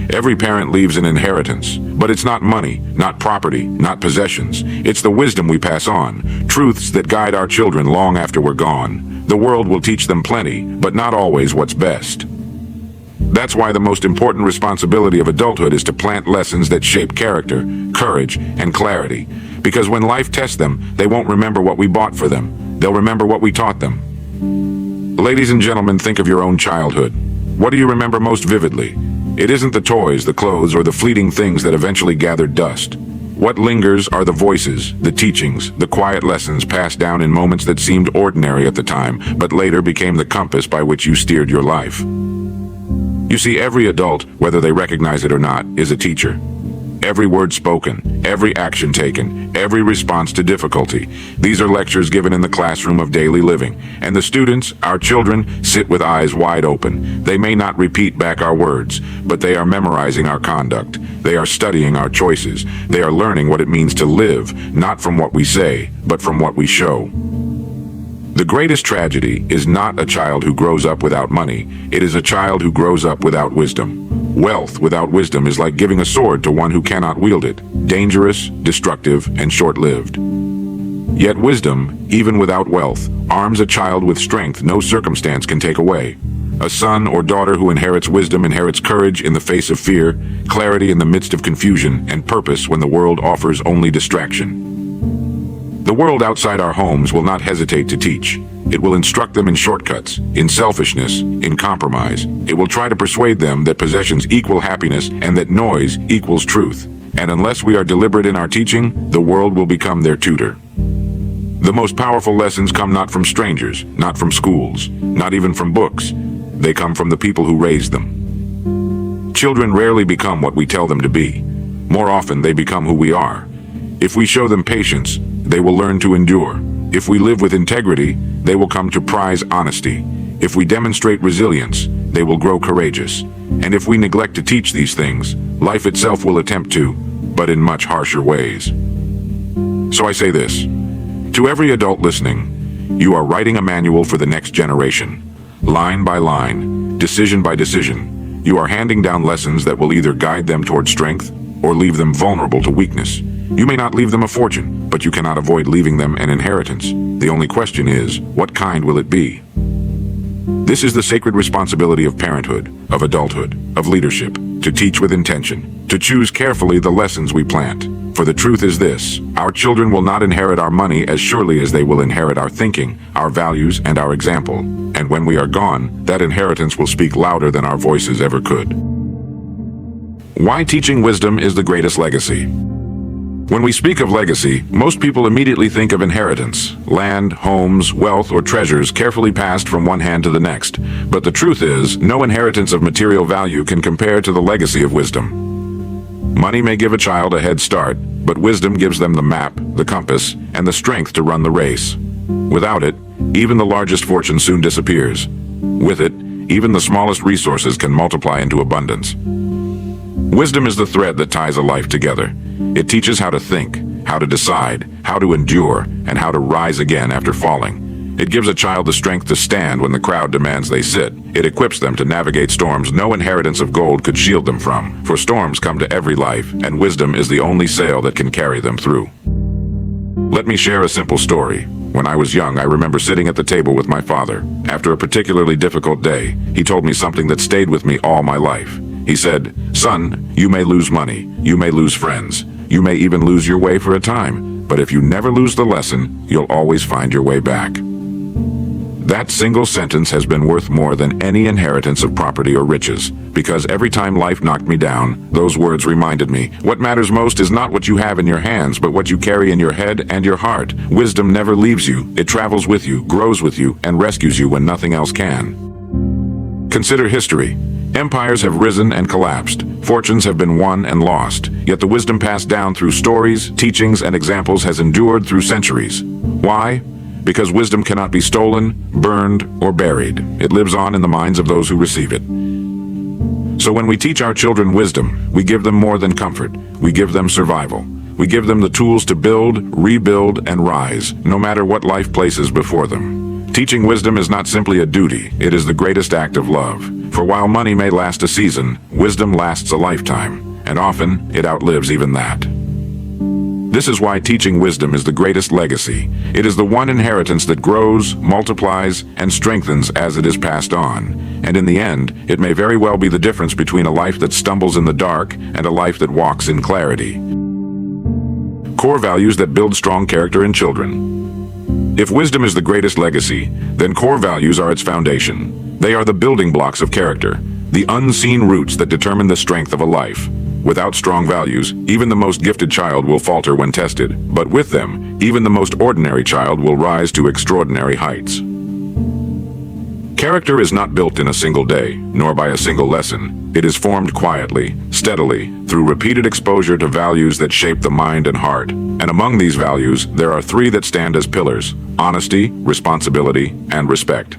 Every parent leaves an inheritance, but it's not money, not property, not possessions. It's the wisdom we pass on, truths that guide our children long after we're gone. The world will teach them plenty, but not always what's best. That's why the most important responsibility of adulthood is to plant lessons that shape character, courage, and clarity. Because when life tests them, they won't remember what we bought for them. They'll remember what we taught them. Ladies and gentlemen, think of your own childhood. What do you remember most vividly? It isn't the toys, the clothes, or the fleeting things that eventually gathered dust. What lingers are the voices, the teachings, the quiet lessons passed down in moments that seemed ordinary at the time, but later became the compass by which you steered your life. You see, every adult, whether they recognize it or not, is a teacher. Every word spoken, every action taken, every response to difficulty. These are lectures given in the classroom of daily living. And the students, our children, sit with eyes wide open. They may not repeat back our words, but they are memorizing our conduct. They are studying our choices. They are learning what it means to live, not from what we say, but from what we show. The greatest tragedy is not a child who grows up without money. It is a child who grows up without wisdom. Wealth without wisdom is like giving a sword to one who cannot wield it. Dangerous, destructive, and short-lived. Yet wisdom, even without wealth, arms a child with strength no circumstance can take away. A son or daughter who inherits wisdom inherits courage in the face of fear, clarity in the midst of confusion, and purpose when the world offers only distraction. The world outside our homes will not hesitate to teach. It will instruct them in shortcuts, in selfishness, in compromise. It will try to persuade them that possessions equal happiness and that noise equals truth. And unless we are deliberate in our teaching, the world will become their tutor. The most powerful lessons come not from strangers, not from schools, not even from books. They come from the people who raised them. Children rarely become what we tell them to be. More often, they become who we are. If we show them patience, they will learn to endure. If we live with integrity, they will come to prize honesty. If we demonstrate resilience, they will grow courageous. And if we neglect to teach these things, life itself will attempt to, but in much harsher ways. So I say this, to every adult listening, you are writing a manual for the next generation. Line by line, decision by decision, you are handing down lessons that will either guide them toward strength or leave them vulnerable to weakness. You may not leave them a fortune, but you cannot avoid leaving them an inheritance. The only question is, what kind will it be? This is the sacred responsibility of parenthood, of adulthood, of leadership, to teach with intention, to choose carefully the lessons we plant. For the truth is this, our children will not inherit our money as surely as they will inherit our thinking, our values, and our example. And when we are gone, that inheritance will speak louder than our voices ever could. Why teaching wisdom is the greatest legacy. When we speak of legacy, most people immediately think of inheritance, land, homes, wealth, or treasures carefully passed from one hand to the next. But the truth is, no inheritance of material value can compare to the legacy of wisdom. Money may give a child a head start, but wisdom gives them the map, the compass, and the strength to run the race. Without it, even the largest fortune soon disappears. With it, even the smallest resources can multiply into abundance. Wisdom is the thread that ties a life together. It teaches how to think, how to decide, how to endure, and how to rise again after falling. It gives a child the strength to stand when the crowd demands they sit. It equips them to navigate storms no inheritance of gold could shield them from. For storms come to every life, and wisdom is the only sail that can carry them through. Let me share a simple story. When I was young, I remember sitting at the table with my father. After a particularly difficult day, he told me something that stayed with me all my life. He said, "Son, you may lose money, you may lose friends, you may even lose your way for a time, but if you never lose the lesson, you'll always find your way back." That single sentence has been worth more than any inheritance of property or riches, because every time life knocked me down, those words reminded me, what matters most is not what you have in your hands, but what you carry in your head and your heart. Wisdom never leaves you, it travels with you, grows with you, and rescues you when nothing else can. Consider history. Empires have risen and collapsed. Fortunes have been won and lost. Yet the wisdom passed down through stories, teachings, and examples has endured through centuries. Why? Because wisdom cannot be stolen, burned, or buried. It lives on in the minds of those who receive it. So when we teach our children wisdom, we give them more than comfort. We give them survival. We give them the tools to build, rebuild, and rise, no matter what life places before them. Teaching wisdom is not simply a duty, it is the greatest act of love. For while money may last a season, wisdom lasts a lifetime, and often it outlives even that. This is why teaching wisdom is the greatest legacy. It is the one inheritance that grows, multiplies, and strengthens as it is passed on. And in the end, it may very well be the difference between a life that stumbles in the dark and a life that walks in clarity. Core values that build strong character in children. If wisdom is the greatest legacy, then core values are its foundation. They are the building blocks of character, the unseen roots that determine the strength of a life. Without strong values, even the most gifted child will falter when tested, but with them, even the most ordinary child will rise to extraordinary heights. Character is not built in a single day, nor by a single lesson. It is formed quietly, steadily, through repeated exposure to values that shape the mind and heart. And among these values, there are three that stand as pillars: honesty, responsibility, and respect.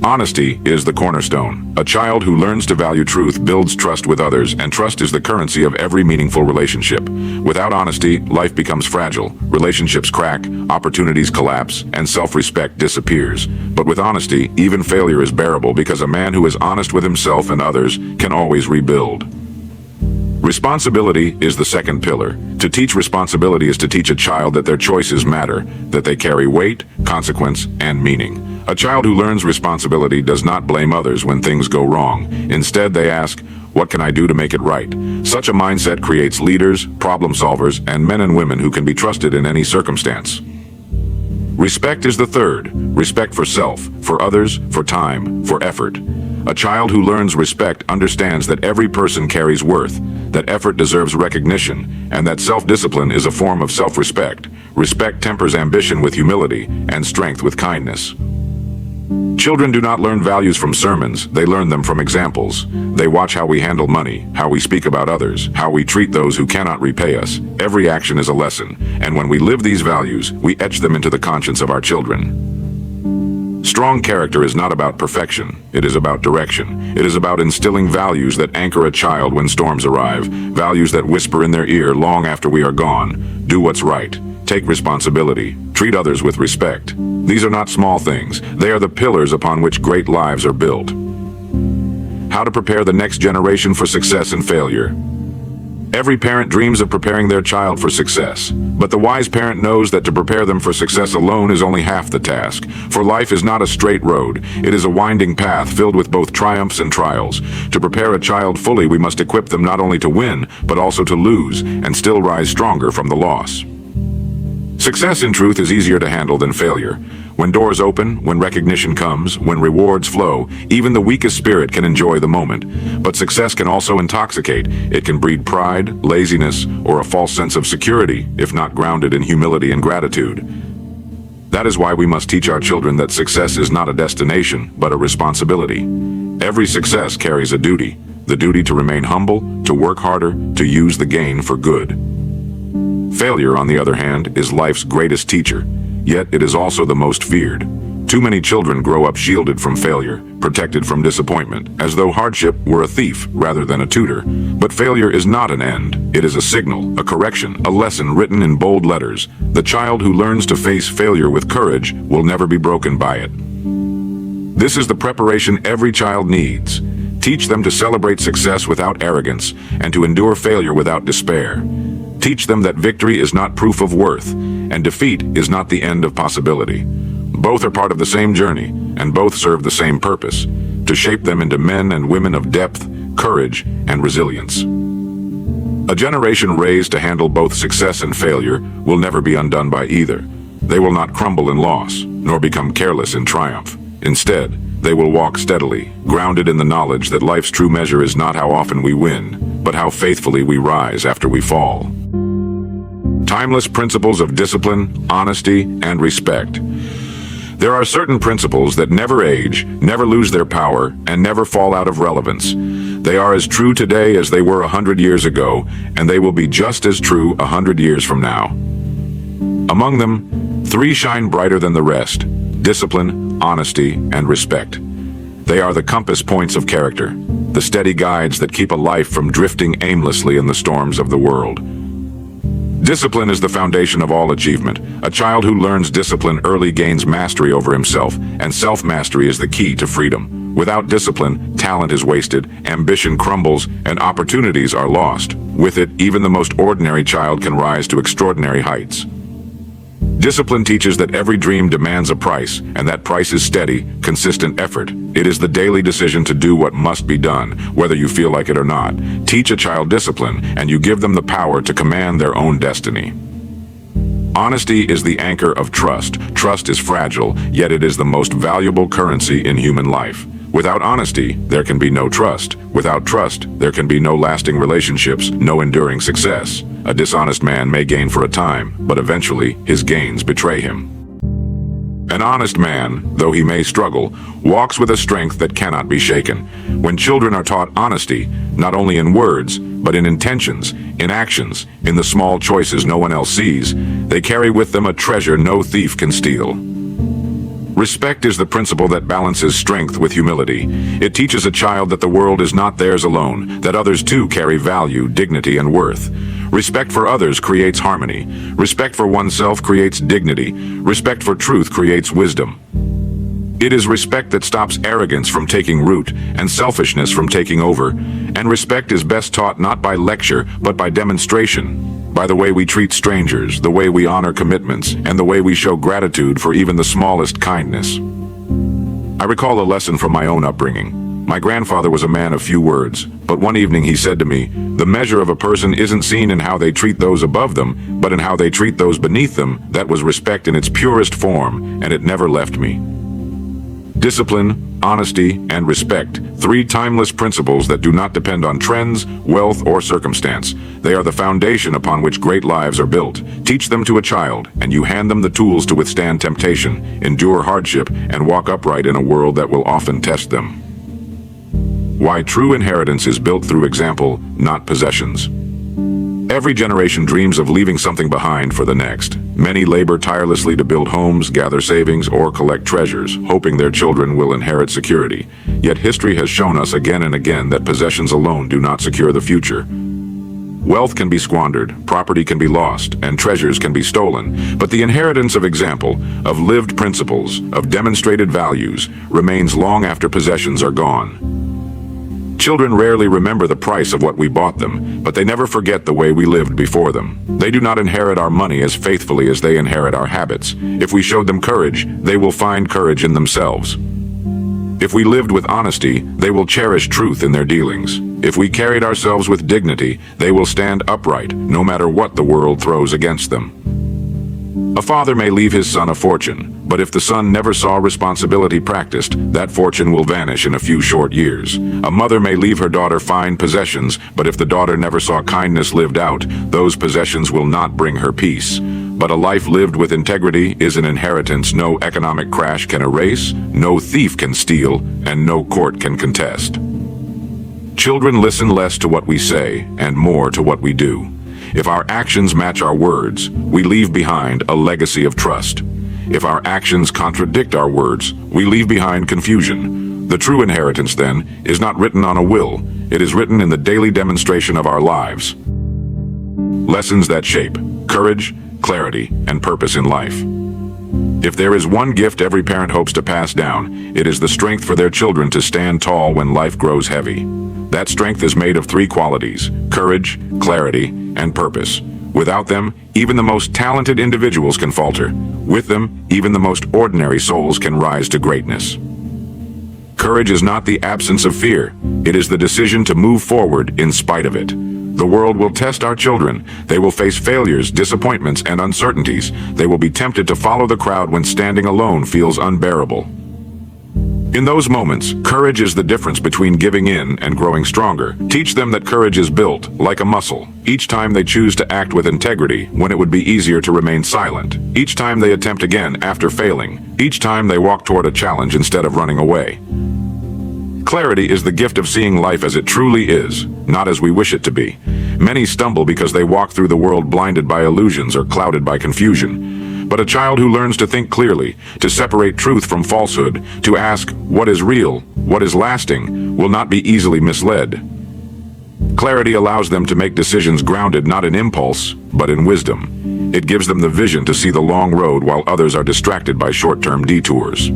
Honesty is the cornerstone. A child who learns to value truth builds trust with others, and trust is the currency of every meaningful relationship. Without honesty, life becomes fragile, relationships crack, opportunities collapse, and self-respect disappears. But with honesty, even failure is bearable, because a man who is honest with himself and others can always rebuild. Responsibility is the second pillar. To teach responsibility is to teach a child that their choices matter, that they carry weight, consequence, and meaning. A child who learns responsibility does not blame others when things go wrong. Instead, they ask, "What can I do to make it right?" Such a mindset creates leaders, problem solvers, and men and women who can be trusted in any circumstance. Respect is the third. Respect for self, for others, for time, for effort. A child who learns respect understands that every person carries worth, that effort deserves recognition, and that self-discipline is a form of self-respect. Respect tempers ambition with humility, and strength with kindness. Children do not learn values from sermons, they learn them from examples. They watch how we handle money, how we speak about others, how we treat those who cannot repay us. Every action is a lesson, and when we live these values, we etch them into the conscience of our children. Strong character is not about perfection, it is about direction. It is about instilling values that anchor a child when storms arrive, values that whisper in their ear long after we are gone. Do what's right. Take responsibility. Treat others with respect. These are not small things. They are the pillars upon which great lives are built. How to prepare the next generation for success and failure. Every parent dreams of preparing their child for success, but the wise parent knows that to prepare them for success alone is only half the task. For life is not a straight road. It is a winding path filled with both triumphs and trials. To prepare a child fully, we must equip them not only to win, but also to lose, and still rise stronger from the loss. Success, in truth, is easier to handle than failure. When doors open, when recognition comes, when rewards flow, even the weakest spirit can enjoy the moment. But success can also intoxicate. It can breed pride, laziness, or a false sense of security, if not grounded in humility and gratitude. That is why we must teach our children that success is not a destination, but a responsibility. Every success carries a duty. The duty to remain humble, to work harder, to use the gain for good. Failure, on the other hand, is life's greatest teacher, yet it is also the most feared. Too many children grow up shielded from failure, protected from disappointment, as though hardship were a thief rather than a tutor. But failure is not an end. It is a signal, a correction, a lesson written in bold letters. The child who learns to face failure with courage will never be broken by it. This is the preparation every child needs. Teach them to celebrate success without arrogance, and to endure failure without despair. Teach them that victory is not proof of worth, and defeat is not the end of possibility. Both are part of the same journey, and both serve the same purpose: to shape them into men and women of depth, courage, and resilience. A generation raised to handle both success and failure will never be undone by either. They will not crumble in loss, nor become careless in triumph. Instead, they will walk steadily, grounded in the knowledge that life's true measure is not how often we win, but how faithfully we rise after we fall. Timeless principles of discipline, honesty, and respect. There are certain principles that never age, never lose their power, and never fall out of relevance. They are as true today as they were 100 years ago, and they will be just as true 100 years from now. Among them, three shine brighter than the rest: discipline, honesty, and respect. They are the compass points of character, the steady guides that keep a life from drifting aimlessly in the storms of the world. Discipline is the foundation of all achievement. A child who learns discipline early gains mastery over himself, and self-mastery is the key to freedom. Without discipline, talent is wasted, ambition crumbles, and opportunities are lost. With it, even the most ordinary child can rise to extraordinary heights. Discipline teaches that every dream demands a price, and that price is steady, consistent effort. It is the daily decision to do what must be done, whether you feel like it or not. Teach a child discipline, and you give them the power to command their own destiny. Honesty is the anchor of trust. Trust is fragile, yet it is the most valuable currency in human life. Without honesty, there can be no trust. Without trust, there can be no lasting relationships, no enduring success. A dishonest man may gain for a time, but eventually his gains betray him. An honest man, though he may struggle, walks with a strength that cannot be shaken. When children are taught honesty, not only in words, but in intentions, in actions, in the small choices no one else sees, they carry with them a treasure no thief can steal. Respect is the principle that balances strength with humility. It teaches a child that the world is not theirs alone, that others too carry value, dignity, and worth. Respect for others creates harmony. Respect for oneself creates dignity. Respect for truth creates wisdom. It is respect that stops arrogance from taking root and selfishness from taking over. And respect is best taught not by lecture, but by demonstration. By the way we treat strangers, the way we honor commitments, and the way we show gratitude for even the smallest kindness. I recall a lesson from my own upbringing. My grandfather was a man of few words, but one evening he said to me, "The measure of a person isn't seen in how they treat those above them, but in how they treat those beneath them." That was respect in its purest form, and it never left me. Discipline, honesty, and respect, three timeless principles that do not depend on trends, wealth, or circumstance. They are the foundation upon which great lives are built. Teach them to a child, and you hand them the tools to withstand temptation, endure hardship, and walk upright in a world that will often test them. Why true inheritance is built through example, not possessions. Every generation dreams of leaving something behind for the next. Many labor tirelessly to build homes, gather savings, or collect treasures, hoping their children will inherit security. Yet history has shown us again and again that possessions alone do not secure the future. Wealth can be squandered, property can be lost, and treasures can be stolen, but the inheritance of example, of lived principles, of demonstrated values, remains long after possessions are gone. Children rarely remember the price of what we bought them, but they never forget the way we lived before them. They do not inherit our money as faithfully as they inherit our habits. If we showed them courage, they will find courage in themselves. If we lived with honesty, they will cherish truth in their dealings. If we carried ourselves with dignity, they will stand upright, no matter what the world throws against them. A father may leave his son a fortune, but if the son never saw responsibility practiced, that fortune will vanish in a few short years. A mother may leave her daughter fine possessions, but if the daughter never saw kindness lived out, those possessions will not bring her peace. But a life lived with integrity is an inheritance no economic crash can erase, no thief can steal, and no court can contest. Children listen less to what we say and more to what we do. If our actions match our words, we leave behind a legacy of trust. If our actions contradict our words, we leave behind confusion. The true inheritance, then, is not written on a will. It is written in the daily demonstration of our lives. Lessons that shape courage, clarity, and purpose in life. If there is one gift every parent hopes to pass down, it is the strength for their children to stand tall when life grows heavy. That strength is made of three qualities: courage, clarity, and purpose. Without them, even the most talented individuals can falter. With them, even the most ordinary souls can rise to greatness. Courage is not the absence of fear. It is the decision to move forward in spite of it. The world will test our children. They will face failures, disappointments, and uncertainties. They will be tempted to follow the crowd when standing alone feels unbearable. In those moments, courage is the difference between giving in and growing stronger. Teach them that courage is built, like a muscle. Each time they choose to act with integrity, when it would be easier to remain silent. Each time they attempt again after failing. Each time they walk toward a challenge instead of running away. Clarity is the gift of seeing life as it truly is, not as we wish it to be. Many stumble because they walk through the world blinded by illusions or clouded by confusion. But a child who learns to think clearly, to separate truth from falsehood, to ask what is real, what is lasting, will not be easily misled. Clarity allows them to make decisions grounded not in impulse, but in wisdom. It gives them the vision to see the long road while others are distracted by short-term detours.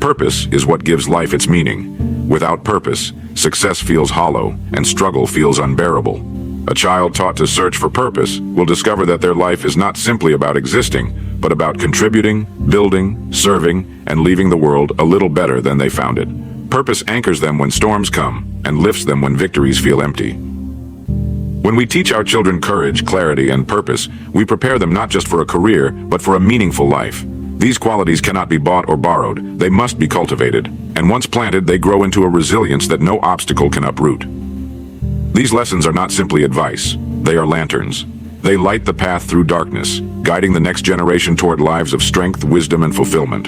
Purpose is what gives life its meaning. Without purpose, success feels hollow and struggle feels unbearable. A child taught to search for purpose will discover that their life is not simply about existing, but about contributing, building, serving, and leaving the world a little better than they found it. Purpose anchors them when storms come and lifts them when victories feel empty. When we teach our children courage, clarity, and purpose, we prepare them not just for a career, but for a meaningful life. These qualities cannot be bought or borrowed. They must be cultivated, and once planted, they grow into a resilience that no obstacle can uproot. These lessons are not simply advice. They are lanterns. They light the path through darkness, guiding the next generation toward lives of strength, wisdom, and fulfillment.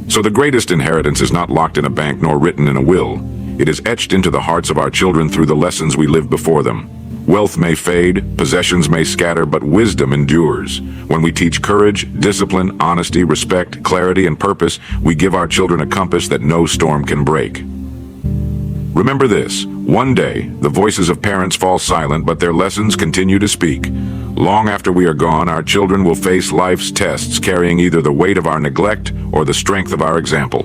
So the greatest inheritance is not locked in a bank nor written in a will. It is etched into the hearts of our children through the lessons we live before them. Wealth may fade, possessions may scatter, but wisdom endures. When we teach courage, discipline, honesty, respect, clarity, and purpose, we give our children a compass that no storm can break. Remember this: one day, the voices of parents fall silent, but their lessons continue to speak. Long after we are gone, our children will face life's tests, carrying either the weight of our neglect or the strength of our example.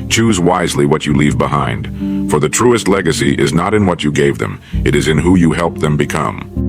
Choose wisely what you leave behind, for the truest legacy is not in what you gave them, it is in who you helped them become.